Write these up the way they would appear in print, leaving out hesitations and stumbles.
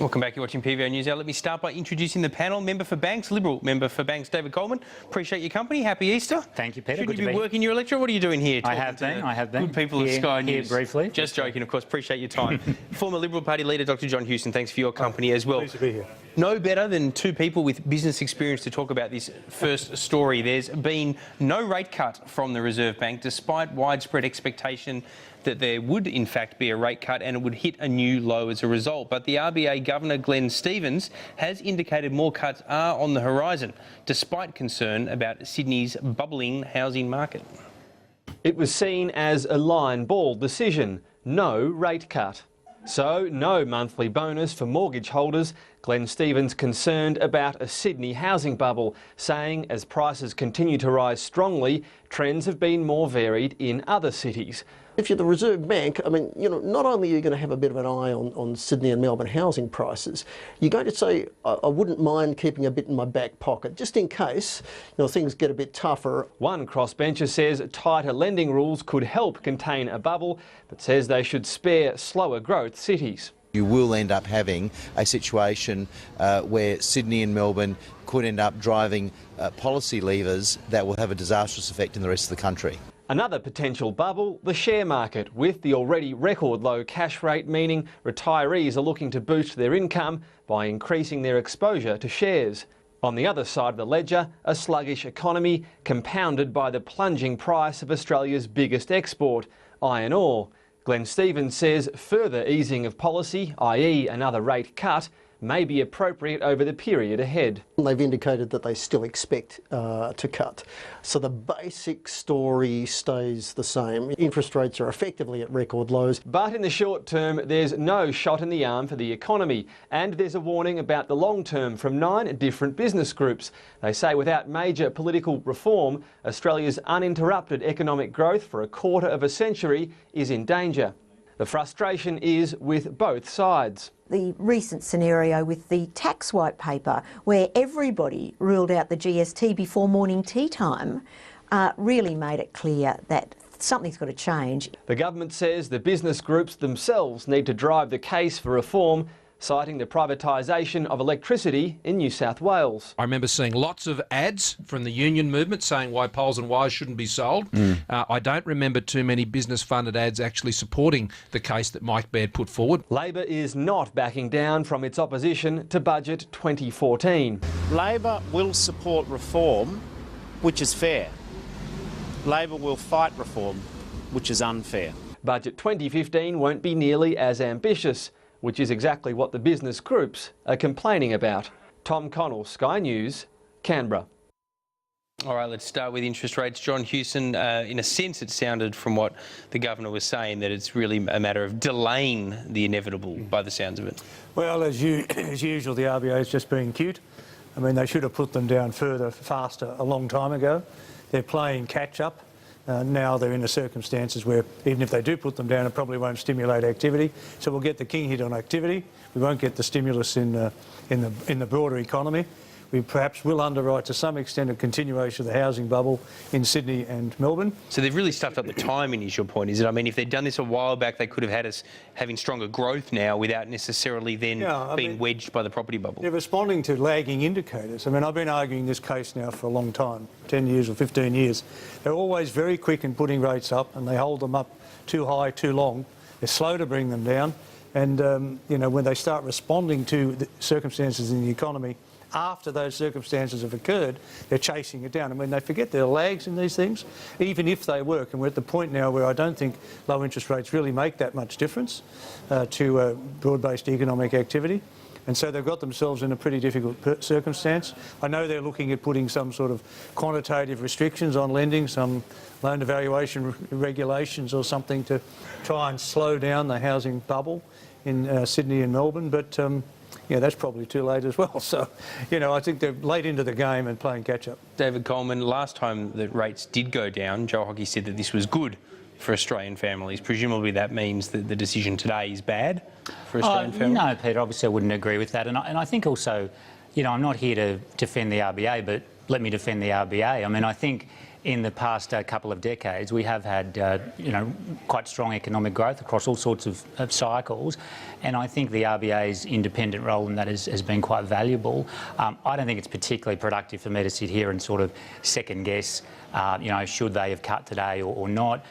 Welcome back. You're watching PVO News Hour. Let me start by introducing the panel. Member for Banks, Liberal Member for Banks, David Coleman. Appreciate your company. Happy Easter. Thank you, Peter. Shouldn't you be working your electorate? What are you doing here? I have been. Good people of Sky News. Briefly. Just joking, of course. Appreciate your time. Former Liberal Party leader, Dr. John Hewson, thanks for your company as well. Pleased to be here. No better than two people with business experience to talk about this first story. There's been no rate cut from the Reserve Bank, despite widespread expectation that there would in fact be a rate cut and it would hit a new low as a result. But the RBA Governor Glenn Stevens has indicated more cuts are on the horizon, despite concern about Sydney's bubbling housing market. It was seen as a line ball decision, no rate cut. So, no monthly bonus for mortgage holders. Glenn Stevens concerned about a Sydney housing bubble, saying as prices continue to rise strongly, trends have been more varied in other cities. If you're the Reserve Bank, I mean, not only are you going to have a bit of an eye on Sydney and Melbourne housing prices, you're going to say, I wouldn't mind keeping a bit in my back pocket, just in case, things get a bit tougher. One crossbencher says tighter lending rules could help contain a bubble, but says they should spare slower growth cities. You will end up having a situation where Sydney and Melbourne could end up driving policy levers that will have a disastrous effect in the rest of the country. Another potential bubble, the share market, with the already record low cash rate, meaning retirees are looking to boost their income by increasing their exposure to shares. On the other side of the ledger, a sluggish economy compounded by the plunging price of Australia's biggest export, iron ore. Glenn Stevens says further easing of policy, i.e. another rate cut, may be appropriate over the period ahead. They've indicated that they still expect to cut. So the basic story stays the same. Interest rates are effectively at record lows. But in the short term, there's no shot in the arm for the economy. And there's a warning about the long term from 9 different business groups. They say without major political reform, Australia's uninterrupted economic growth for a quarter of a century is in danger. The frustration is with both sides. The recent scenario with the tax white paper, where everybody ruled out the GST before morning tea time, really made it clear that something's got to change. The government says the business groups themselves need to drive the case for reform, citing the privatisation of electricity in New South Wales. I remember seeing lots of ads from the union movement saying why poles and wires shouldn't be sold. I don't remember too many business-funded ads actually supporting the case that Mike Baird put forward. Labor is not backing down from its opposition to Budget 2014. Labor will support reform, which is fair. Labor will fight reform, which is unfair. Budget 2015 won't be nearly as ambitious, which is exactly what the business groups are complaining about. Tom Connell, Sky News, Canberra. All right, let's start with interest rates. John Hewson, in a sense, it sounded from what the Governor was saying that it's really a matter of delaying the inevitable by the sounds of it. Well, as usual, the RBA is just being cute. I mean, they should have put them down faster a long time ago. They're playing catch-up. Now they're in the circumstances where even if they do put them down, it probably won't stimulate activity. So we'll get the king hit on activity. We won't get the stimulus in the broader economy. We perhaps will underwrite to some extent a continuation of the housing bubble in Sydney and Melbourne. So they've really stuffed up the timing, is your point, is it? I mean, if they'd done this a while back, they could have had us having stronger growth now without necessarily then being wedged by the property bubble. They're responding to lagging indicators. I mean, I've been arguing this case now for a long time, 10 years or 15 years. They're always very quick in putting rates up and they hold them up too high, too long. They're slow to bring them down. And, when they start responding to the circumstances in the economy, after those circumstances have occurred, they're chasing it down. I mean, they forget there are lags in these things, even if they work. And we're at the point now where I don't think low interest rates really make that much difference to broad-based economic activity. And so they've got themselves in a pretty difficult circumstance. I know they're looking at putting some sort of quantitative restrictions on lending, some loan evaluation regulations or something to try and slow down the housing bubble in Sydney and Melbourne. But that's probably too late as well. So, I think they're late into the game and playing catch-up. David Coleman, last time that rates did go down, Joe Hockey said that this was good for Australian families. Presumably that means that the decision today is bad for Australian families? No, Peter, obviously I wouldn't agree with that. And I think also, I'm not here to defend the RBA, but let me defend the RBA. I mean, I think in the past couple of decades, we have had, quite strong economic growth across all sorts of cycles, and I think the RBA's independent role in that has been quite valuable. I don't think it's particularly productive for me to sit here and sort of second guess, should they have cut today or not.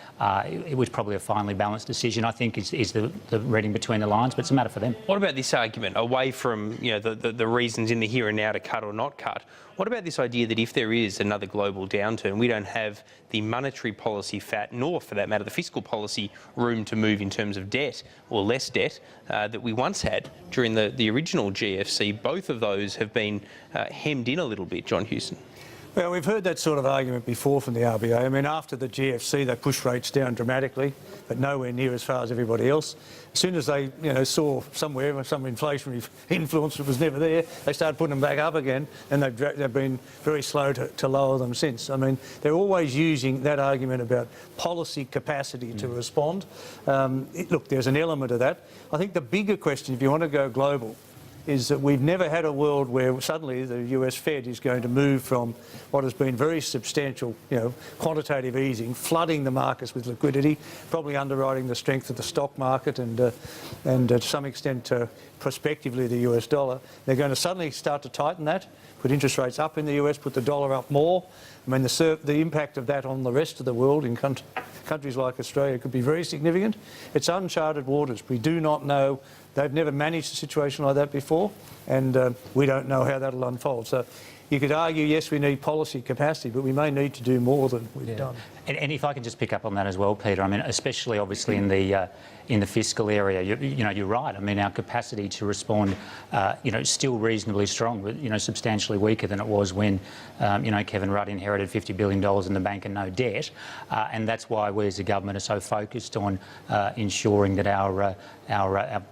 It was probably a finely balanced decision, I think, is the reading between the lines, but it's a matter for them. What about this argument, away from the reasons in the here and now to cut or not cut? What about this idea that if there is another global downturn, we don't have the monetary policy fat, nor for that matter the fiscal policy room to move in terms of debt or less debt that we once had during the original GFC? Both of those have been hemmed in a little bit, John Hewson. Well, we've heard that sort of argument before from the RBA. I mean, after the GFC, they pushed rates down dramatically, but nowhere near as far as everybody else. As soon as they, saw somewhere some inflationary influence that was never there, they started putting them back up again, and they've been very slow to lower them since. I mean, they're always using that argument about policy capacity to respond. Look, there's an element of that. I think the bigger question, if you want to go global, is that we've never had a world where suddenly the US Fed is going to move from what has been very substantial, quantitative easing, flooding the markets with liquidity, probably underwriting the strength of the stock market and to some extent prospectively the US dollar. They're going to suddenly start to tighten that, put interest rates up in the US, put the dollar up more. I mean, the impact of that on the rest of the world in countries like Australia could be very significant. It's uncharted waters. We do not know. They've never managed a situation like that before, and we don't know how that'll unfold. So you could argue, yes, we need policy capacity, but we may need to do more than we've done. And if I can just pick up on that as well, Peter, I mean, especially obviously in the fiscal area, you're right. I mean, our capacity to respond, still reasonably strong, but substantially weaker than it was when, Kevin Rudd inherited $50 billion in the bank and no debt, and that's why we as a government are so focused on ensuring that our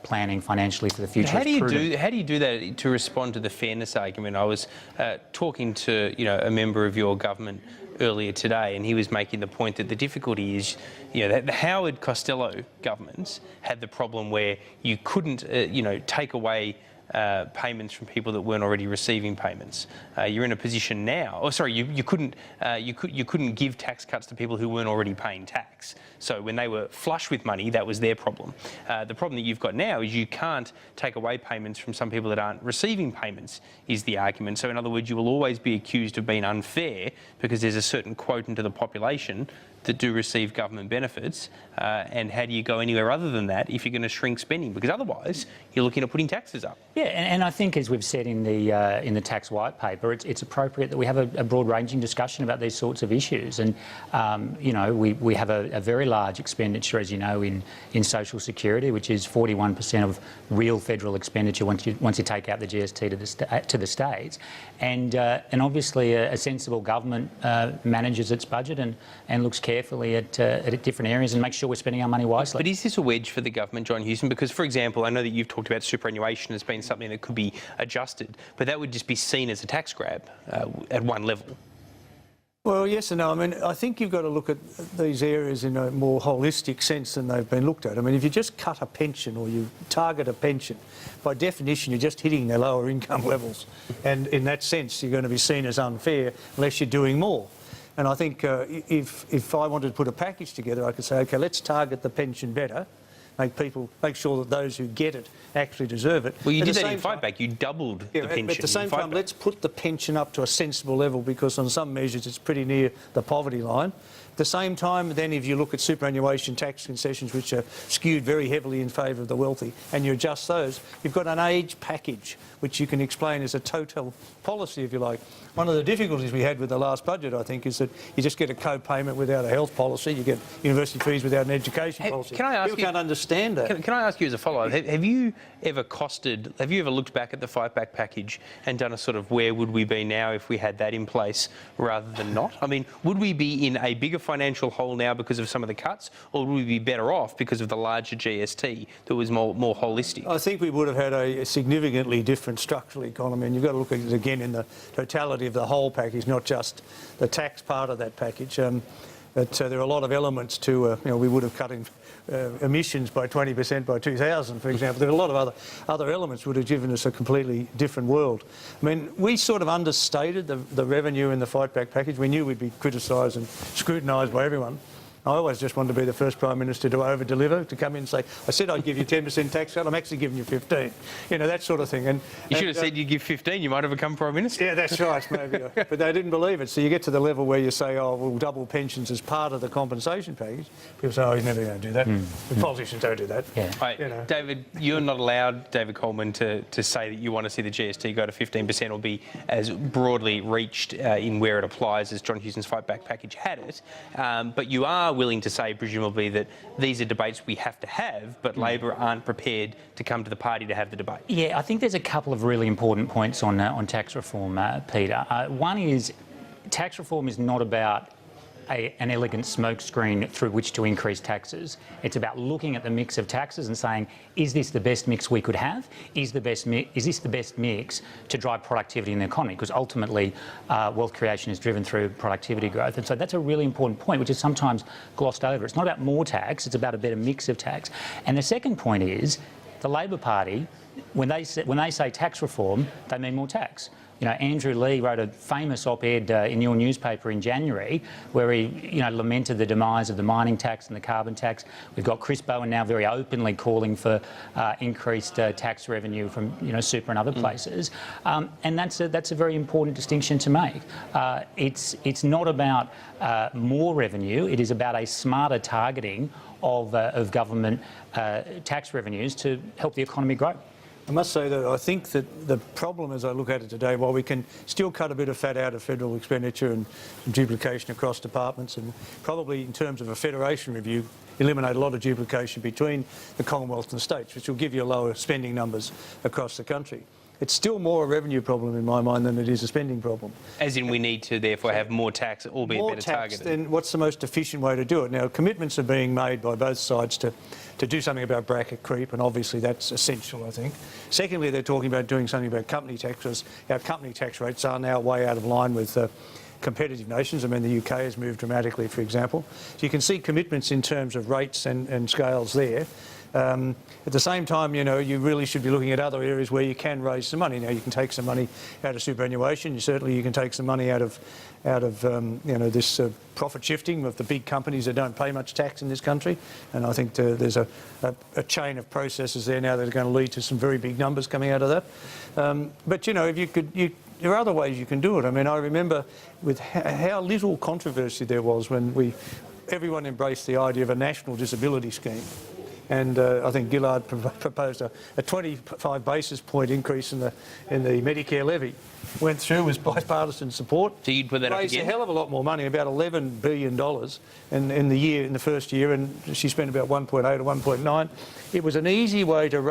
planning financially for the future. How do you do that to respond to the fairness argument? I was talking to a member of your government earlier today, and he was making the point that the difficulty is, that the Howard Costello governments had the problem where you couldn't, take away payments from people that weren't already receiving payments. You're in a position now. Oh, sorry, you couldn't give tax cuts to people who weren't already paying tax. So when they were flush with money, that was their problem. The problem that you've got now is you can't take away payments from some people that aren't receiving payments, is the argument. So in other words, you will always be accused of being unfair because there's a certain quotient of the population that do receive government benefits, and how do you go anywhere other than that if you're going to shrink spending? Because otherwise, you're looking at putting taxes up. Yeah, and I think, as we've said in the tax white paper, it's appropriate that we have a broad-ranging discussion about these sorts of issues. And we have a very large expenditure, as you know, in social security, which is 41% of real federal expenditure once you take out the GST to the states. And obviously, a sensible government manages its budget and looks carefully at different areas and makes sure we're spending our money wisely. But is this a wedge for the government, John Hewson? Because, for example, I know that you've talked about superannuation as being something that could be adjusted, but that would just be seen as a tax grab at one level. Well, yes and no. I mean, I think you've got to look at these areas in a more holistic sense than they've been looked at. I mean, if you just cut a pension or you target a pension, by definition, you're just hitting their lower income levels. And in that sense, you're going to be seen as unfair unless you're doing more. And I think if I wanted to put a package together, I could say, OK, let's target the pension better, make sure that those who get it actually deserve it. Well, you did that in Fightback. You doubled the pension. At the same time, let's put the pension up to a sensible level, because on some measures it's pretty near the poverty line. At the same time, then, if you look at superannuation tax concessions, which are skewed very heavily in favour of the wealthy, and you adjust those, you've got an age package, which you can explain as a total policy, if you like. One of the difficulties we had with the last budget, I think, is that you just get a co-payment without a health policy, you get university fees without an education policy. Can I ask People can't understand that. Can I ask you as a follow-up, have you ever looked back at the Fightback package and done a sort of where would we be now if we had that in place rather than not? I mean, would we be in a bigger financial hole now because of some of the cuts, or would we be better off because of the larger GST that was more holistic? I think we would have had a significantly different structural economy, and you've got to look at it again in the totality of the whole package, not just the tax part of that package. But there are a lot of elements to, we would have cut in emissions by 20% by 2000, for example. There are a lot of other elements would have given us a completely different world. I mean, we sort of understated the revenue in the fight back package. We knew we'd be criticised and scrutinised by everyone. I always just wanted to be the first Prime Minister to over-deliver, to come in and say, I said I'd give you 10% tax cut, I'm actually giving you 15. That sort of thing. And you should have said you'd give 15, you might have become Prime Minister. Yeah, that's right, maybe. But they didn't believe it. So you get to the level where you say, oh, we'll double pensions as part of the compensation package. People say, oh, you're never going to do that. The politicians don't do that. Yeah. David, you're not allowed, David Coleman, to say that you want to see the GST go to 15% or be as broadly reached in where it applies as John Hewson's fight back package had it. But you are willing to say, presumably, that these are debates we have to have, but Labor aren't prepared to come to the party to have the debate. Yeah, I think there's a couple of really important points on tax reform, Peter. One is tax reform is not about an elegant smokescreen through which to increase taxes. It's about looking at the mix of taxes and saying, is this the best mix we could have? Is this the best mix to drive productivity in the economy? Because ultimately, wealth creation is driven through productivity growth. And so that's a really important point, which is sometimes glossed over. It's not about more tax, it's about a better mix of tax. And the second point is, the Labor Party, when they say tax reform, they mean more tax. Andrew Leigh wrote a famous op-ed in your newspaper in January where he, lamented the demise of the mining tax and the carbon tax. We've got Chris Bowen now very openly calling for increased tax revenue from, super and other places. And that's a very important distinction to make. It's not about more revenue. It is about a smarter targeting of government tax revenues to help the economy grow. I must say that I think that the problem as I look at it today, while we can still cut a bit of fat out of federal expenditure and duplication across departments, and probably in terms of a federation review, eliminate a lot of duplication between the Commonwealth and the states, which will give you lower spending numbers across the country. It's still more a revenue problem in my mind than it is a spending problem. As in we need to therefore have more tax, albeit better targeted. Then what's the most efficient way to do it? Now, commitments are being made by both sides to do something about bracket creep, and obviously that's essential, I think. Secondly, they're talking about doing something about company tax, because our company tax rates are now way out of line with competitive nations. I mean, the UK has moved dramatically, for example. So you can see commitments in terms of rates and scales there. At the same time, you really should be looking at other areas where you can raise some money. Now, you can take some money out of superannuation. You can take some money out of this profit shifting of the big companies that don't pay much tax in this country. And I think there's a chain of processes there now that are going to lead to some very big numbers coming out of that. But there are other ways you can do it. I mean, I remember with how little controversy there was when everyone embraced the idea of a national disability scheme. And I think Gillard proposed a 25 basis point increase in the Medicare levy. Went through with bipartisan support. So you'd put that up again? Raised a hell of a lot more money, about $11 billion in the first year, and she spent about 1.8 or 1.9. It was an easy way to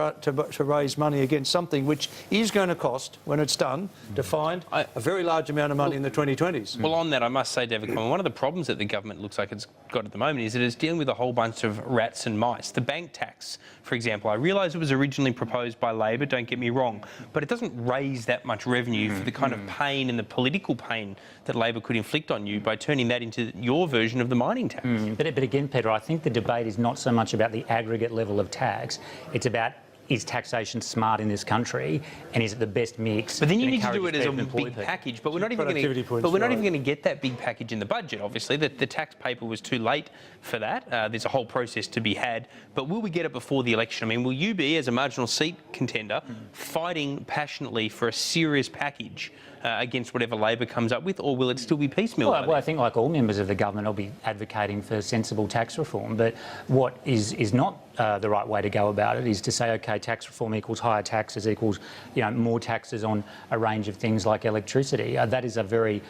raise money against something which is going to cost, when it's done, to find a very large amount of money in the 2020s. Well, on that, I must say, David Coleman, one of the problems that the government looks like it's got at the moment is that it's dealing with a whole bunch of rats and mice. The bank tax, for example, I realise it was originally proposed by Labor, don't get me wrong, but it doesn't raise that much revenue for the kind of pain and the political pain that Labor could inflict on you by turning that into your version of the mining tax. But again, Peter, I think the debate is not so much about the aggregate level of tax, it's about is taxation smart in this country, and is it the best mix? But then you need to do it as a big package. But we're not even going to get that big package in the budget. Obviously, the tax paper was too late for that. There's a whole process to be had. But will we get it before the election? I mean, will you be, as a marginal seat contender, fighting passionately for a serious package against whatever Labor comes up with, or will it still be piecemeal? Well, I think, like all members of the government, I'll be advocating for sensible tax reform. But what is not the right way to go about it is to say, OK, tax reform equals higher taxes, equals more taxes on a range of things like electricity. That is a very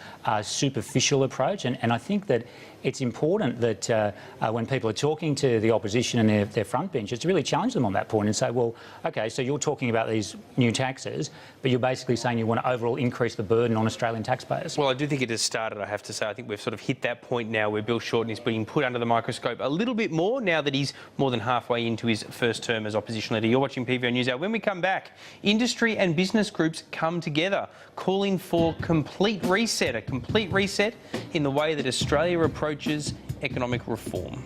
superficial approach, and I think that it's important that when people are talking to the opposition and their front benches, to really challenge them on that point and say, well, OK, so you're talking about these new taxes, but you're basically saying you want to overall increase the burden on Australian taxpayers. Well, I do think it has started, I have to say. I think we've sort of hit that point now where Bill Shorten is being put under the microscope a little bit more now that he's more than halfway into his first term as opposition leader. You're watching PVO News Hour. When we come back, industry and business groups come together, calling for a complete reset in the way that Australia approaches economic reform.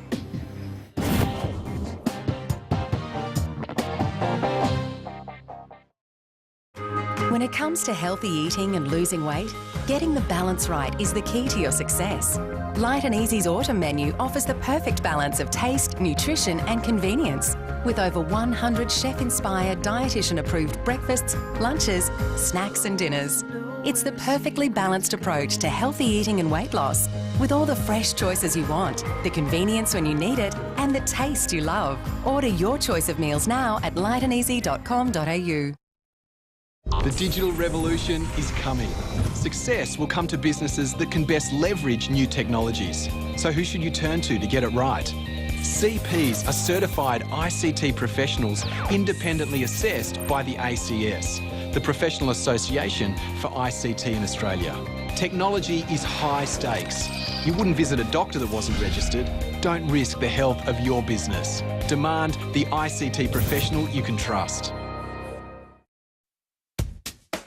When it comes to healthy eating and losing weight, getting the balance right is the key to your success. Light and Easy's autumn menu offers the perfect balance of taste, nutrition and convenience, with over 100 chef-inspired, dietitian-approved breakfasts, lunches, snacks and dinners. It's the perfectly balanced approach to healthy eating and weight loss, with all the fresh choices you want, the convenience when you need it, and the taste you love. Order your choice of meals now at lightandeasy.com.au. The digital revolution is coming. Success will come to businesses that can best leverage new technologies. So who should you turn to get it right? CPs are certified ICT professionals independently assessed by the ACS, the Professional Association for ICT in Australia. Technology is high stakes. You wouldn't visit a doctor that wasn't registered. Don't risk the health of your business. Demand the ICT professional you can trust.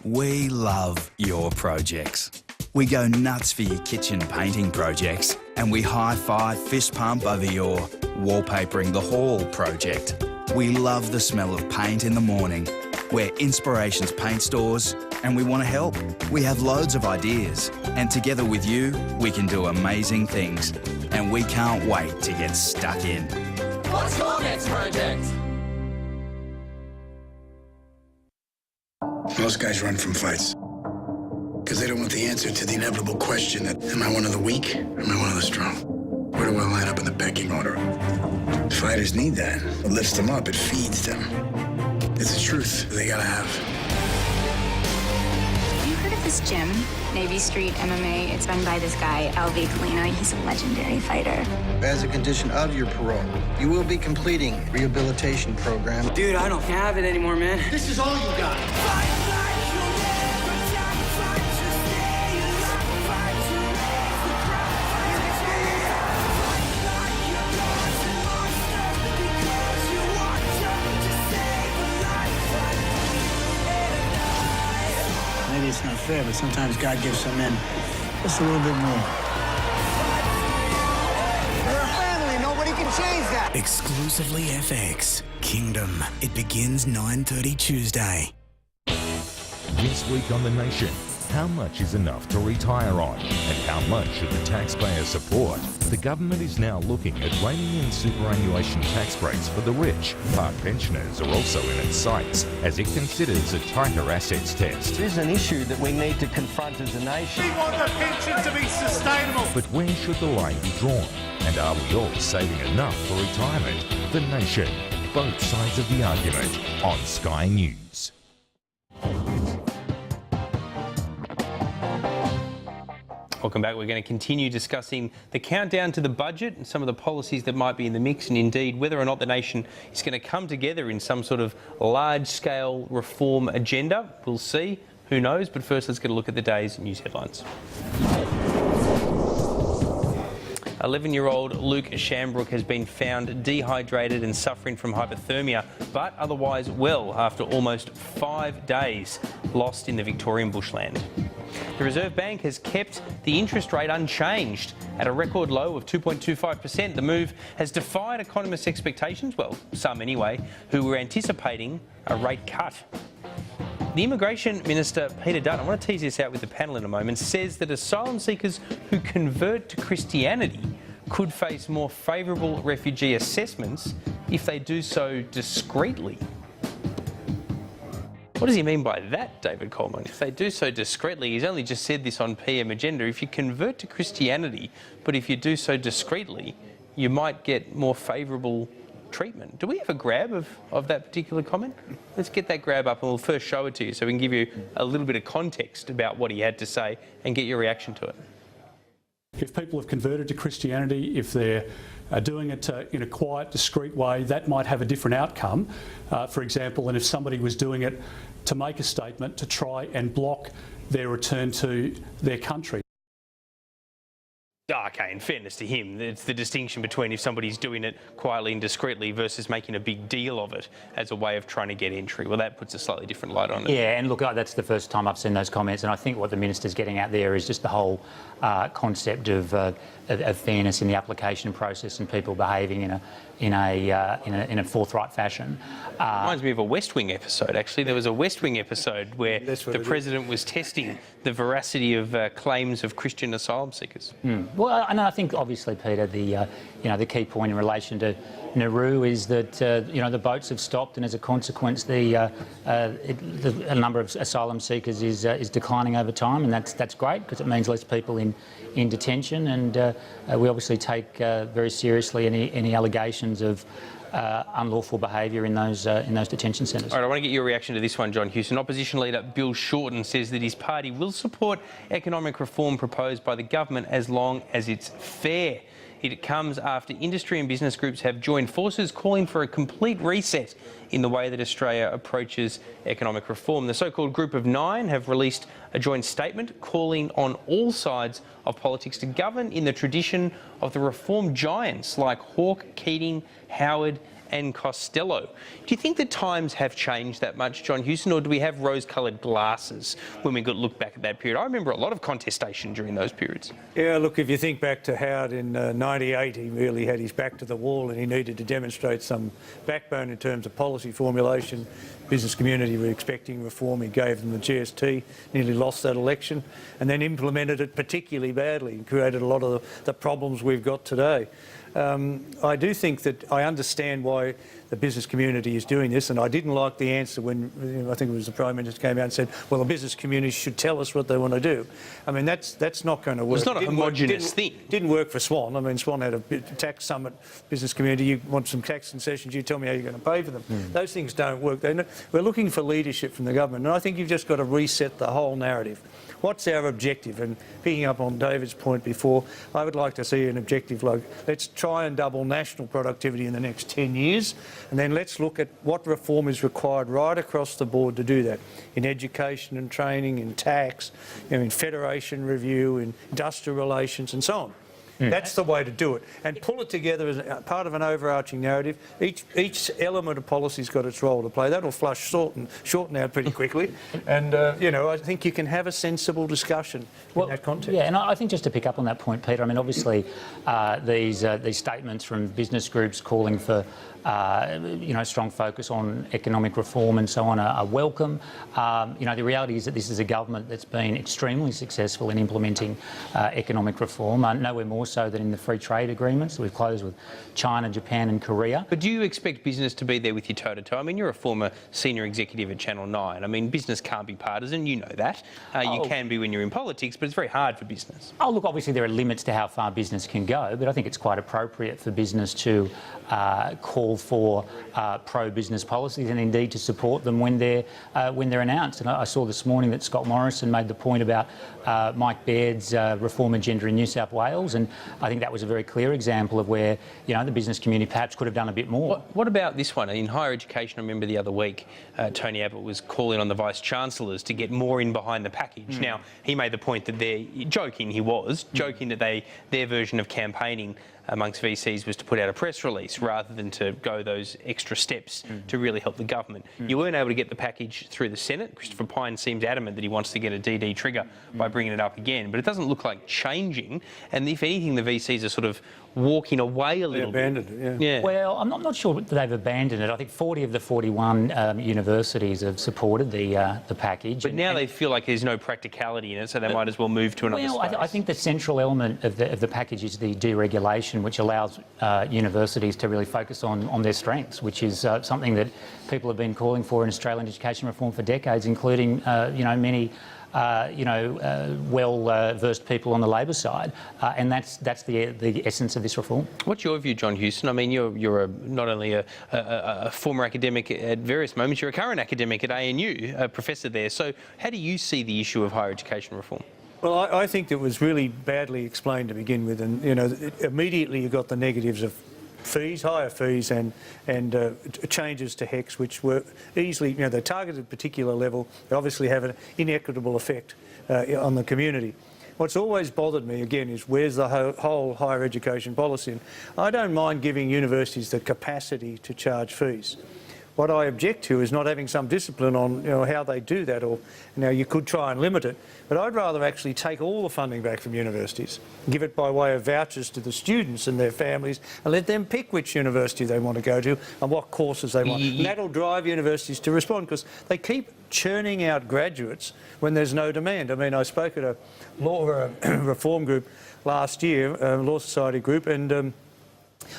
We love your projects. We go nuts for your kitchen painting projects, and we high-five fist pump over your wallpapering the hall project. We love the smell of paint in the morning. We're Inspirations Paint Stores, and we want to help. We have loads of ideas, and together with you, we can do amazing things. And we can't wait to get stuck in. What's your next project? Most guys run from fights because they don't want the answer to the inevitable question that, am I one of the weak or am I one of the strong? Where do I line up in the pecking order? Fighters need that. It lifts them up. It feeds them. It's the truth they gotta have. Have you heard of this gym? Navy Street MMA. It's run by this guy, LV Colino. He's a legendary fighter. As a condition of your parole, you will be completing a rehabilitation program. Dude, I don't have it anymore, man. This is all you got. Maybe it's not fair, but sometimes God gives some men just a little bit more. We're a family. Nobody can change that. Exclusively FX. Kingdom. It begins 9:30 Tuesday. This week on The Nation, how much is enough to retire on and how much should the taxpayer support? The government is now looking at reining in superannuation tax breaks for the rich. Part pensioners are also in its sights as it considers a tighter assets test. This is an issue that we need to confront as a nation. We want the pension to be sustainable. But where should the line be drawn? And are we all saving enough for retirement? The Nation, both sides of the argument on Sky News. Welcome back. We're going to continue discussing the countdown to the budget and some of the policies that might be in the mix, and indeed whether or not the nation is going to come together in some sort of large-scale reform agenda. We'll see. Who knows? But first, let's get a look at the day's news headlines. 11-year-old Luke Shambrook has been found dehydrated and suffering from hypothermia, but otherwise well after almost 5 days lost in the Victorian bushland. The Reserve Bank has kept the interest rate unchanged at a record low of 2.25%. The move has defied economists' expectations, well, some anyway, who were anticipating a rate cut. The Immigration Minister, Peter Dutton, I want to tease this out with the panel in a moment, says that asylum seekers who convert to Christianity could face more favourable refugee assessments if they do so discreetly. What does he mean by that, David Coleman? If they do so discreetly, he's only just said this on PM Agenda. If you convert to Christianity, but if you do so discreetly, you might get more favourable treatment. Do we have a grab of that particular comment? Let's get that grab up and we'll first show it to you so we can give you a little bit of context about what he had to say and get your reaction to it. If people have converted to Christianity, if they're doing it in a quiet, discreet way, that might have a different outcome, for example, than if somebody was doing it to make a statement to try and block their return to their country. okay, in fairness to him, it's the distinction between if somebody's doing it quietly and discreetly versus making a big deal of it as a way of trying to get entry. Well, that puts a slightly different light on it. Yeah, and look, that's the first time I've seen those comments, and I think what the minister's getting at there is just the whole concept of fairness in the application process and people behaving in a forthright fashion. Reminds me of a West Wing episode, actually. There was a West Wing episode where the President was testing the veracity of claims of Christian asylum seekers. Well, and I think obviously, Peter, the key point in relation to Nauru is that the boats have stopped, and as a consequence, the number of asylum seekers is declining over time, and that's great because it means less people in detention, and we obviously take very seriously any allegations of unlawful behaviour in those detention centres. All right, I want to get your reaction to this one, John Hewson. Opposition leader Bill Shorten says that his party will support economic reform proposed by the government as long as it's fair. It comes after industry and business groups have joined forces calling for a complete reset in the way that Australia approaches economic reform. The so-called Group of Nine have released a joint statement calling on all sides of politics to govern in the tradition of the reform giants like Hawke, Keating, Howard and Costello. Do you think the times have changed that much, John Hewson, or do we have rose-coloured glasses when we look back at that period? I remember a lot of contestation during those periods. Yeah, look, if you think back to Howard in 98, he really had his back to the wall and he needed to demonstrate some backbone in terms of policy formulation. Business community were expecting reform. He gave them the GST, nearly lost that election, and then implemented it particularly badly and created a lot of the problems we've got today. I do think that I understand why the business community is doing this, and I didn't like the answer when I think it was the Prime Minister came out and said, well, the business community should tell us what they want to do. I mean, that's not going to work. It's not a homogenous thing. Didn't work for Swan. I mean, Swan had a tax summit, business community, you want some tax concessions, you tell me how you're going to pay for them. Those things don't work. We're looking for leadership from the government, and I think you've just got to reset the whole narrative. What's our objective? And picking up on David's point before, I would like to see an objective like, let's try and double national productivity in the next 10 years, and then let's look at what reform is required right across the board to do that, in education and training, in tax, in federation review, in industrial relations and so on. That's the way to do it, and pull it together as part of an overarching narrative. Each element of policy's got its role to play. That'll flush Shorten out pretty quickly, and I think you can have a sensible discussion in that context. Yeah, and I think just to pick up on that point, Peter, I mean, obviously these statements from business groups calling for strong focus on economic reform and so on are welcome. The reality is that this is a government that's been extremely successful in implementing economic reform, nowhere more so than in the free trade agreements that we've closed with China, Japan and Korea. But do you expect business to be there with you toe-to-toe? I mean, you're a former senior executive at Channel 9. I mean, business can't be partisan, you know that. You can be when you're in politics, but it's very hard for business. Oh, look, obviously there are limits to how far business can go, but I think it's quite appropriate for business to call for pro-business policies and indeed to support them when they're announced. And I saw this morning that Scott Morrison made the point about Mike Baird's reform agenda in New South Wales, and I think that was a very clear example of where the business community perhaps could have done a bit more. What about this one? In higher education, I remember the other week Tony Abbott was calling on the Vice-Chancellors to get more in behind the package. Now, he made the point that they're joking that their version of campaigning amongst VCs was to put out a press release rather than to go those extra steps to really help the government. You weren't able to get the package through the Senate. Christopher Pyne seems adamant that he wants to get a DD trigger by bringing it up again, but it doesn't look like changing, and if anything the VCs are sort of walking away a little bit. Abandoned it, yeah. Well, I'm not sure that they've abandoned it. I think 40 of the 41 universities have supported the package. But now they feel like there's no practicality in it, so they might as well move to another space. I think the central element of the package is the deregulation, which allows universities to really focus on their strengths, which is something that people have been calling for in Australian education reform for decades, including many well-versed people on the Labor side, and that's the essence of this reform. What's your view, John Hewson? I mean, you're not only a former academic at various moments, you're a current academic at ANU, a professor there. So how do you see the issue of higher education reform? Well, I think it was really badly explained to begin with, and immediately you got the negatives of fees, higher fees, and changes to HECS, which were easily, they targeted a particular level. They obviously have an inequitable effect on the community. What's always bothered me, again, is where's the whole higher education policy? And I don't mind giving universities the capacity to charge fees. What I object to is not having some discipline on how they do that. Or you could try and limit it, but I'd rather actually take all the funding back from universities, give it by way of vouchers to the students and their families, and let them pick which university they want to go to and what courses they want. And that'll drive universities to respond, because they keep churning out graduates when there's no demand. I mean, I spoke at a law reform group last year, a Law Society group, and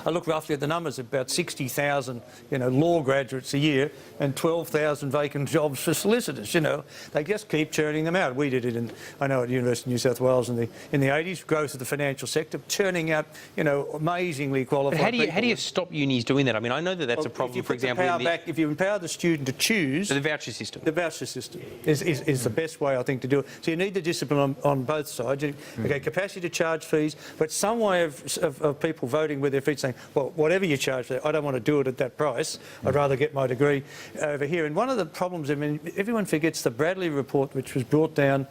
I look roughly at the numbers, about 60,000, law graduates a year and 12,000 vacant jobs for solicitors. They just keep churning them out. We did it at University of New South Wales in the 80s, growth of the financial sector, churning out, amazingly qualified But how do you stop unis doing that? I mean, I know that that's a problem, for example. If you empower the student to choose... The voucher system. The voucher system is the best way, I think, to do it. So you need the discipline on both sides. Okay, capacity to charge fees, but some way of people voting with their feet, saying, well, whatever you charge for, I don't want to do it at that price. I'd rather get my degree over here. And one of the problems, I mean, everyone forgets the Bradley report, which was brought down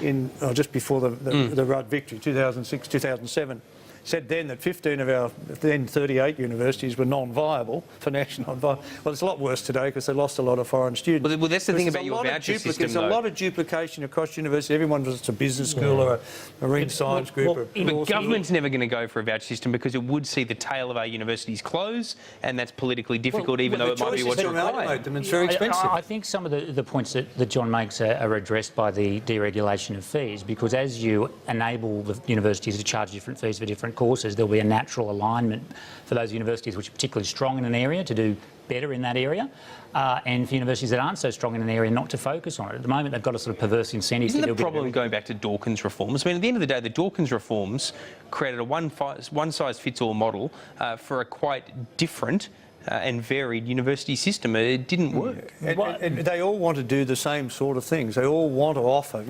in just before the Rudd victory, 2006, 2007. Said then that 15 of our then 38 universities were non-viable, financially non-viable. Well, it's a lot worse today because they lost a lot of foreign students. Well, that's the thing about your voucher system, There's a lot of duplication across universities. Everyone was it's a business school or a marine science group. But government's never going to go for a voucher system because it would see the tail of our universities close, and that's politically difficult, even though it might be what's required. It's very expensive. I think some of the points that John makes are addressed by the deregulation of fees, because as you enable the universities to charge different fees for different courses, there'll be a natural alignment for those universities which are particularly strong in an area to do better in that area, and for universities that aren't so strong in an area not to focus on it. At the moment, they've got a sort of perverse incentive. Isn't the problem going back to Dawkins reforms? I mean, at the end of the day, the Dawkins reforms created a one-size-fits-all model for a quite different and varied university system. It didn't work. And they all want to do the same sort of things. They all want to offer,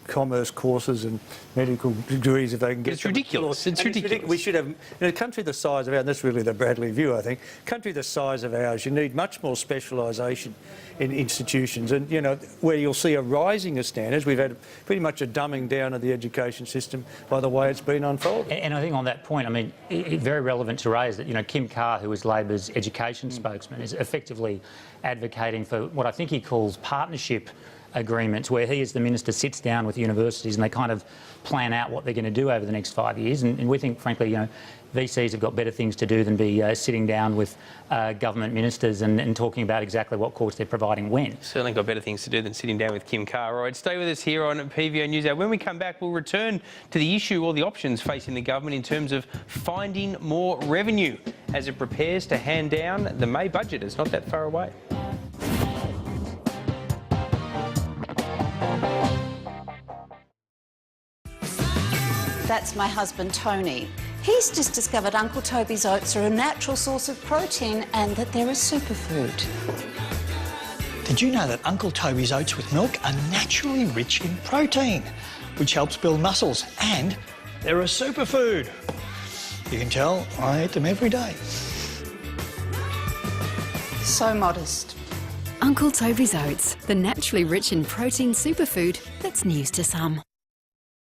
commerce courses and medical degrees if they can get. It's ridiculous. It's ridiculous. We should have, in a country the size of ours, and that's really the Bradley view, I think, country the size of ours, you need much more specialisation in institutions, and where you'll see a rising of standards. We've had pretty much a dumbing down of the education system by the way it's been unfolded. And I think on that point, I mean, very relevant to raise that, Kim Carr, who is Labor's education spokesman, is effectively advocating for what I think he calls partnership agreements, where he as the minister sits down with universities and they kind of plan out what they're going to do over the next 5 years. And we think, frankly, VCs have got better things to do than be sitting down with government ministers and talking about exactly what course they're providing when. Certainly got better things to do than sitting down with Kim Carr. All right, stay with us here on PVO News Hour. When we come back, we'll return to the issue or the options facing the government in terms of finding more revenue as it prepares to hand down the May budget. It's not that far away. That's my husband, Tony. He's just discovered Uncle Toby's oats are a natural source of protein and that they're a superfood. Did you know that Uncle Toby's oats with milk are naturally rich in protein, which helps build muscles, and they're a superfood? You can tell I eat them every day. So modest. Uncle Toby's Oats, the naturally rich in protein superfood that's news to some.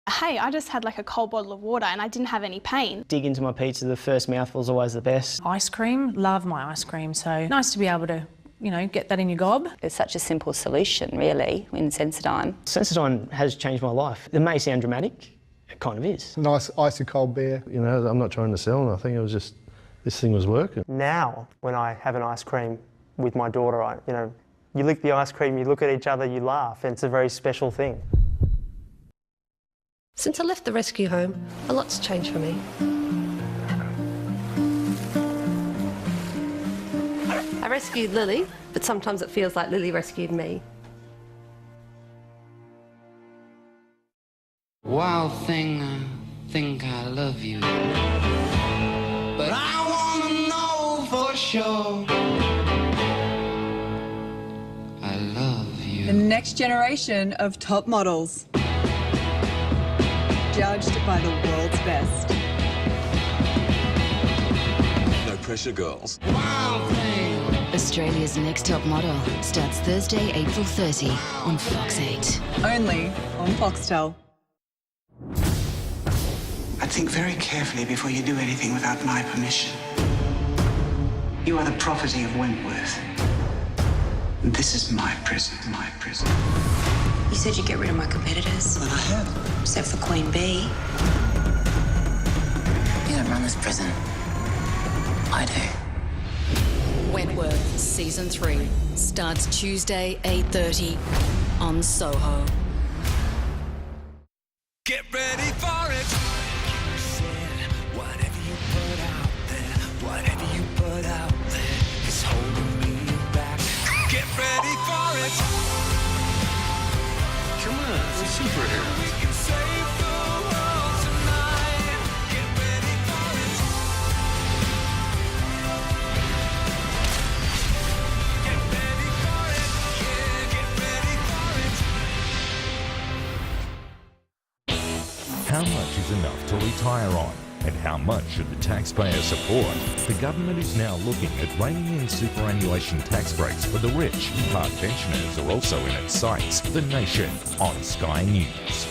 Hey, I just had like a cold bottle of water and I didn't have any pain. Dig into my pizza, the first mouthful's always the best. Ice cream, love my ice cream, so nice to be able to, get that in your gob. It's such a simple solution, really, in Sensodyne. Sensodyne has changed my life. It may sound dramatic, it kind of is. Nice icy cold beer. I'm not trying to sell nothing, it was just, this thing was working. Now, when I have an ice cream with my daughter, you lick the ice cream, you look at each other, you laugh, and it's a very special thing. Since I left the rescue home, a lot's changed for me. I rescued Lily, but sometimes it feels like Lily rescued me. Wild thing, I think I love you. But I wanna know for sure. I love you. The next generation of top models. Judged by the world's best. No pressure, girls. Australia's Next Top Model starts Thursday, April 30 on Fox 8. Only on Foxtel. But think very carefully before you do anything without my permission. You are the property of Wentworth. This is my prison, my prison. You said you'd get rid of my competitors. Well, I have. Except for Queen Bee. You don't run this prison. I do. Wentworth Season 3 starts Tuesday 8:30 on Soho. Get ready for it. You said whatever you put out there, whatever you put out there is holding me back. Get ready for it. Come on, we're superheroes. We can save the world tonight. Get ready for it. Get ready for it. Yeah, get ready for it. How much is enough to retire on? And how much should the taxpayer support? The government is now looking at reining in superannuation tax breaks for the rich. Part pensioners are also in its sights. The Nation on Sky News.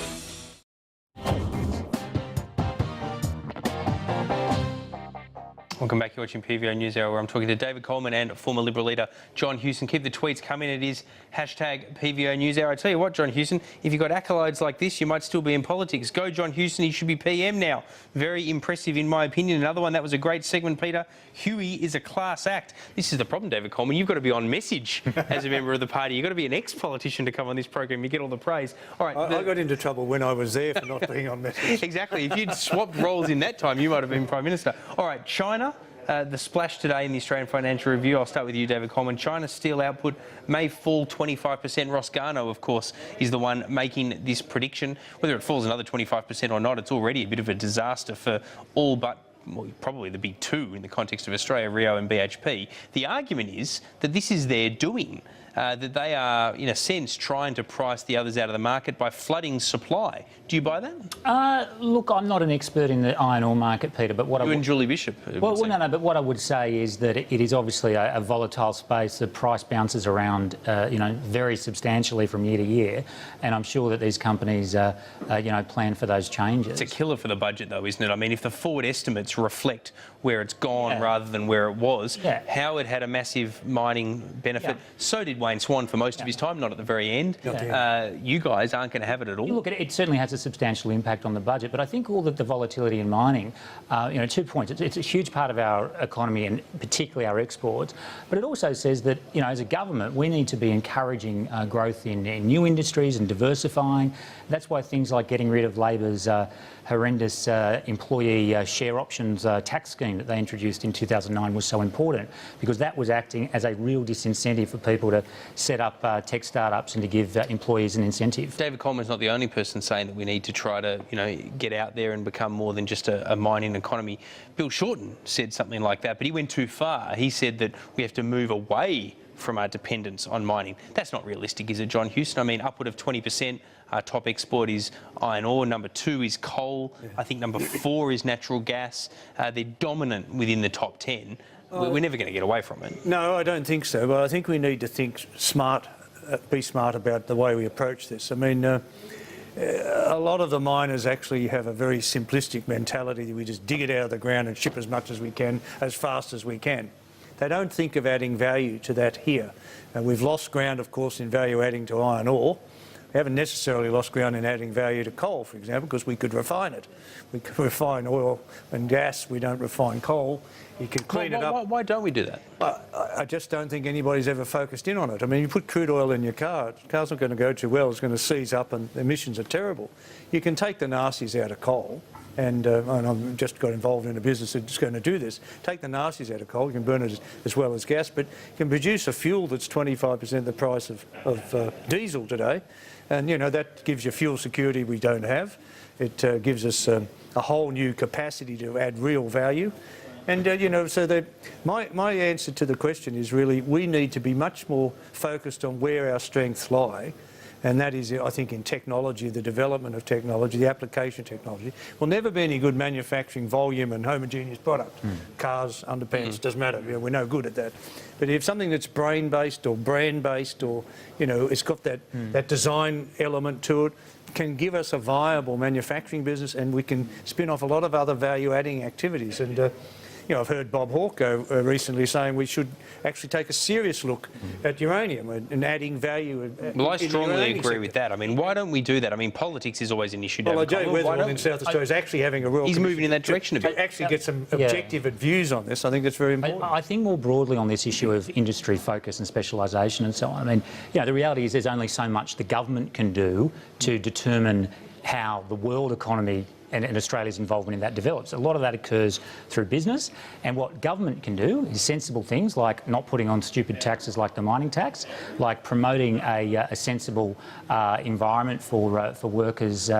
Welcome back. You're watching PVO News Hour, where I'm talking to David Coleman and former Liberal leader John Hewson. Keep the tweets coming. It is hashtag PVO News Hour. I tell you what, John Hewson, if you've got accolades like this, you might still be in politics. Go, John Hewson. He should be PM now. Very impressive, in my opinion. Another one, that was a great segment, Peter. Huey is a class act. This is the problem, David Coleman. You've got to be on message as a member of the party. You've got to be an ex-politician to come on this program. You get all the praise. All right. I got into trouble when I was there for not being on message. Exactly. If you'd swapped roles in that time, you might have been Prime Minister. All right, China. The splash today in the Australian Financial Review. I'll start with you, David Coleman. China's steel output may fall 25%. Ross Garnaut, of course, is the one making this prediction. Whether it falls another 25% or not, it's already a bit of a disaster for all but, well, probably the big two in the context of Australia, Rio and BHP. The argument is that this is their doing. That they are, in a sense, trying to price the others out of the market by flooding supply. Do you buy that? Look, I'm not an expert in the iron ore market, Peter, but what you and Julie Bishop. Well, no, but what I would say is that it is obviously a volatile space. The price bounces around, very substantially from year to year, and I'm sure that these companies, plan for those changes. It's a killer for the budget, though, isn't it? I mean, if the forward estimates reflect where it's gone rather than where it was, Howard had a massive mining benefit. So did Wayne Swan for most of his time, not at the very end. You guys aren't going to have it at all. Look, it certainly has a substantial impact on the budget, but I think all that the volatility in mining, 2 points. It's a huge part of our economy and particularly our exports, but it also says that, as a government, we need to be encouraging growth in new industries and diversifying. That's why things like getting rid of Labor's horrendous employee share options tax scheme that they introduced in 2009 was so important, because that was acting as a real disincentive for people to set up tech startups and to give employees an incentive. David Coleman's not the only person saying that we need to try to, get out there and become more than just a mining economy. Bill Shorten said something like that, but he went too far. He said that we have to move away from our dependence on mining. That's not realistic, is it, John Hewson? I mean, upward of 20%. Our top export is iron ore. Number 2 is coal. I think number 4 is natural gas. They're dominant within the top 10. We're never going to get away from it. No, I don't think so. But I think we need to think smart, be smart about the way we approach this. I mean, a lot of the miners actually have a very simplistic mentality. We just dig it out of the ground and ship as much as we can, as fast as we can. They don't think of adding value to that here. We've lost ground, of course, in value adding to iron ore. We haven't necessarily lost ground in adding value to coal, for example, because we could refine it. We could refine oil and gas. We don't refine coal. You can clean it up. Why don't we do that? I just don't think anybody's ever focused in on it. I mean, you put crude oil in your car, the car's not going to go too well. It's going to seize up and the emissions are terrible. You can take the nasties out of coal. And I've just got involved in a business that's going to do this. Take the nasties out of coal, you can burn it as well as gas, but you can produce a fuel that's 25% the price of diesel today. And, that gives you fuel security we don't have. It gives us a whole new capacity to add real value. And, so my answer to the question is really we need to be much more focused on where our strengths lie and that is, I think, in technology, the development of technology, the application of technology. Will never be any good manufacturing volume and homogeneous product. Cars, underpants, doesn't matter. You know, we're no good at that. But if something that's brain-based or brand-based, or it's got that design element to it, can give us a viable manufacturing business, and we can spin off a lot of other value-adding activities. And I've heard Bob Hawke recently saying we should actually take a serious look at uranium and adding value. Well, I strongly agree with that. I mean, why don't we do that? I mean, politics is always an issue. Well, Joe Weatherall in South Australia is actually having a real... He's moving in that direction a bit. Actually get some objective views on this. I think that's very important. I think more broadly on this issue of industry focus and specialisation and so on, I mean, the reality is there's only so much the government can do to determine how the world economy and Australia's involvement in that develops. A lot of that occurs through business, and what government can do is sensible things like not putting on stupid taxes like the mining tax, like promoting a sensible environment for workers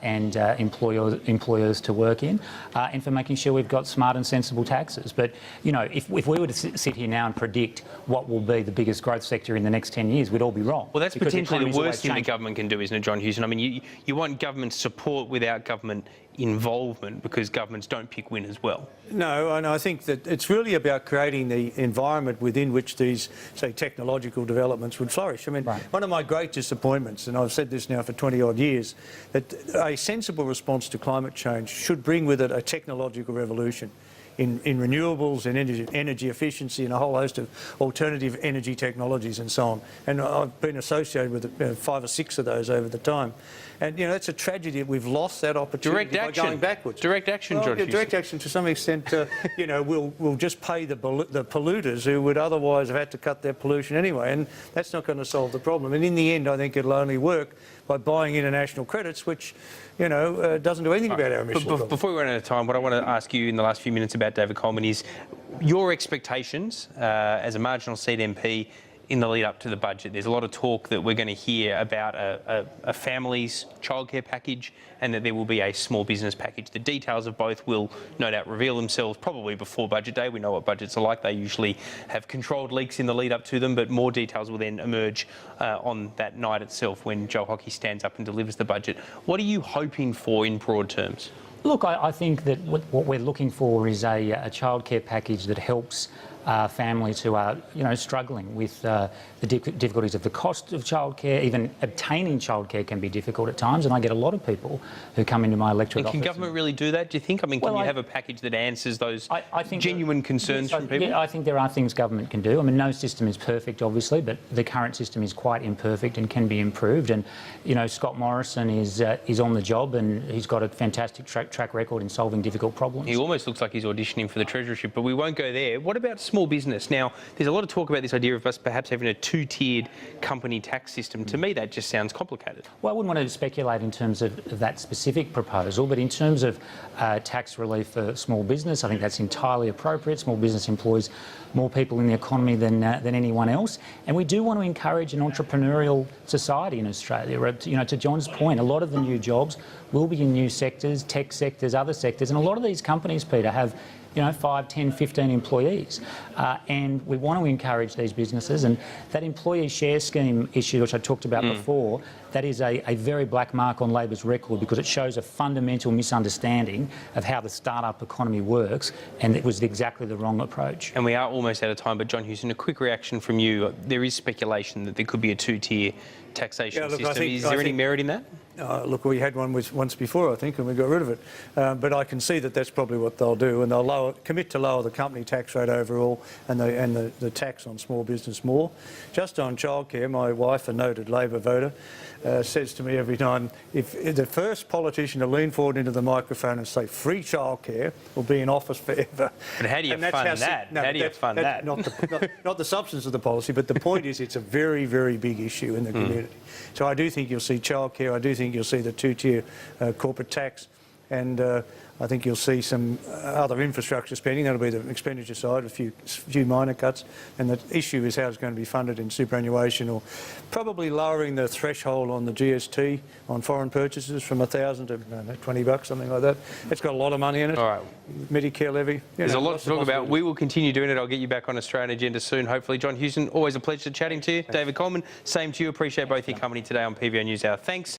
and employers to work in, and for making sure we've got smart and sensible taxes. But if we were to sit here now and predict what will be the biggest growth sector in the next 10 years, we'd all be wrong. Well, that's potentially the worst thing the government can do, isn't it, John Hewson? I mean, you want government support without government involvement, because governments don't pick winners well. No, and I think that it's really about creating the environment within which these, say, technological developments would flourish. I mean, one of my great disappointments, and I've said this now for 20-odd years, that a sensible response to climate change should bring with it a technological revolution in renewables and energy efficiency and a whole host of alternative energy technologies and so on. And I've been associated with 5 or 6 of those over the time. And, it's a tragedy that we've lost that opportunity by going backwards. Direct action, well, John Hewson. Direct action to some extent, will just pay the polluters who would otherwise have had to cut their pollution anyway, and that's not going to solve the problem. And in the end, I think it'll only work by buying international credits, which, doesn't do anything about our emissions. Before we run out of time, what I want to ask you in the last few minutes about David Coleman is your expectations as a marginal seat MP in the lead up to the budget. There's a lot of talk that we're going to hear about a family's childcare package, and that there will be a small business package. The details of both will no doubt reveal themselves probably before budget day. We know what budgets are like. They usually have controlled leaks in the lead up to them, but more details will then emerge on that night itself when Joe Hockey stands up and delivers the budget. What are you hoping for in broad terms? Look, I think that what we're looking for is a childcare package that helps families who are, struggling with the difficulties of the cost of childcare. Even obtaining childcare can be difficult at times, and I get a lot of people who come into my electorate office. Can government really do that, do you think? I mean, can you have a package that answers those genuine concerns from people? Yeah, I think there are things government can do. I mean, no system is perfect, obviously, but the current system is quite imperfect and can be improved. And, Scott Morrison is on the job, and he's got a fantastic track record in solving difficult problems. He almost looks like he's auditioning for the treasurership, but we won't go there. What about small business? Now, there's a lot of talk about this idea of us perhaps having a 2-tiered company tax system. To me, that just sounds complicated. Well, I wouldn't want to speculate in terms of that specific proposal, but in terms of tax relief for small business, I think that's entirely appropriate. Small business employs more people in the economy than anyone else, and we do want to encourage an entrepreneurial society in Australia. To John's point, a lot of the new jobs will be in new sectors, tech sectors, other sectors, and a lot of these companies, Peter, have 5, 10, 15 employees. And we want to encourage these businesses. And that employee share scheme issue, which I talked about before, that is a very black mark on Labor's record, because it shows a fundamental misunderstanding of how the start-up economy works, and it was exactly the wrong approach. And we are almost out of time, but John Hewson, a quick reaction from you. There is speculation that there could be a 2-tier taxation system. Is there any merit in that? Look, we had one once before, I think, and we got rid of it. But I can see that that's probably what they'll do, and they'll commit to lower the company tax rate overall and the tax on small business more. Just on childcare, my wife, a noted Labor voter, says to me every time, if the first politician to lean forward into the microphone and say free childcare will be in office forever. But how do you fund that? How do you fund that? Not the substance of the policy, but the point is it's a very, very big issue in the community. So I do think you'll see childcare. I do think you'll see the 2-tier corporate tax. And I think you'll see some other infrastructure spending. That'll be the expenditure side, a few minor cuts. And the issue is how it's going to be funded in superannuation, or probably lowering the threshold on the GST on foreign purchases from 1,000 to, I don't know, $20, something like that. It's got a lot of money in it. All right. Medicare levy. There's a lot to talk about. We will continue doing it. I'll get you back on Australian Agenda soon, hopefully. John Houston, always a pleasure chatting to you. David Coleman, same to you. Appreciate both your company today on PVO News Hour. Thanks.